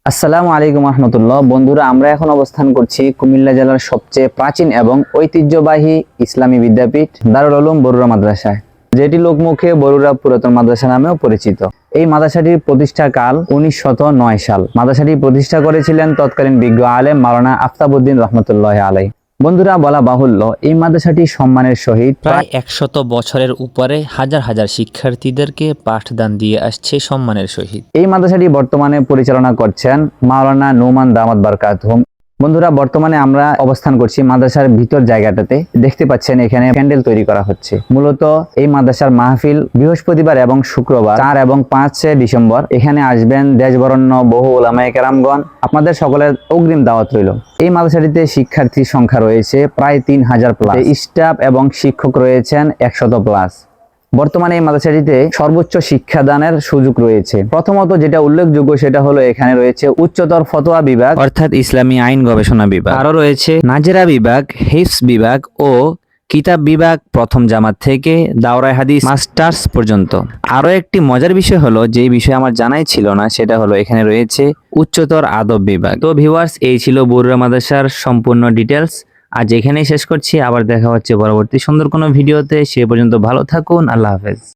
আসসালামু আলাইকুম রহমতুল্লাহ। বন্ধুরা, আমরা এখন অবস্থান করছি কুমিল্লা জেলার সবচেয়ে প্রাচীন এবং ঐতিহ্যবাহী ইসলামী বিদ্যাপীঠ দারুল উলুম বরুড়া মাদ্রাসায়, যেটি লোকমুখে বরুড়া পুরাতন মাদ্রাসা নামেও পরিচিত। এই মাদ্রাসাটির প্রতিষ্ঠাকাল 1909 সাল। মাদ্রাসাটি প্রতিষ্ঠা করেছিলেন তৎকালীন বিজ্ঞ আলেম মাওলানা আফতাবউদ্দিন রহমতুল্লাহ আলাই। বন্ধুরা, বলা বাহুল্য এই মাদ্রাসাটি সম্মানের সহিত প্রায় 100 বছরের উপরে হাজার হাজার শিক্ষার্থীদেরকে পাঠদান দিয়ে আসছে সম্মানের সহিত। এই মাদ্রাসাটি বর্তমানে পরিচালনা করছেন মাওলানা নোমান দামাত বারকাতুহুম। বন্ধুরা, বর্তমানে আমরা অবস্থান করছি মাদ্রাসার ভিতর জায়গাটাতে। দেখতে পাচ্ছেন এখানে প্যান্ডেল তৈরি করা হচ্ছে। মূলত এই মাদ্রাসার মাহফিল বৃহস্পতিবার এবং শুক্রবার 4 এবং 5 ডিসেম্বর এখানে আসবেন দেশ বরেণ্য বহু উলামায়ে কেরামগণ। আপনাদের সকলের অগ্রিম দাওয়াত রইল। এই মাদ্রাসাটিতে শিক্ষার্থীর সংখ্যা রয়েছে প্রায় 3000 প্লাস, স্টাফ এবং শিক্ষক রয়েছেন 100 প্লাস। বর্তমানে এই মাদ্রাসাটিতে সর্বোচ্চ শিক্ষাদানের সুযোগ রয়েছে। প্রথমত যেটা উল্লেখযোগ্য সেটা হলো এখানে রয়েছে উচ্চতর ফতোয়া বিভাগ অর্থাৎ ইসলামী আইন গবেষণা বিভাগ, আরো রয়েছে নাজেরা বিভাগ, হিফজ বিভাগ ও কিতাব বিভাগ, প্রথম জামাত থেকে দাওরায়ে হাদিস মাস্টার্স পর্যন্ত। আরো একটি মজার বিষয় হলো, যে বিষয় আমার জানাই ছিল না, সেটা হলো এখানে রয়েছে উচ্চতর আদব বিভাগ। তো ভিউয়ার্স, এই ছিল বরুড়া মাদ্রাসার সম্পূর্ণ ডিটেলস। আজ এখানেই শেষ করছি। আবার দেখা হচ্ছে পরবর্তী সুন্দর কোনো ভিডিওতে। সে পর্যন্ত ভালো থাকুন। আল্লাহ হাফেজ।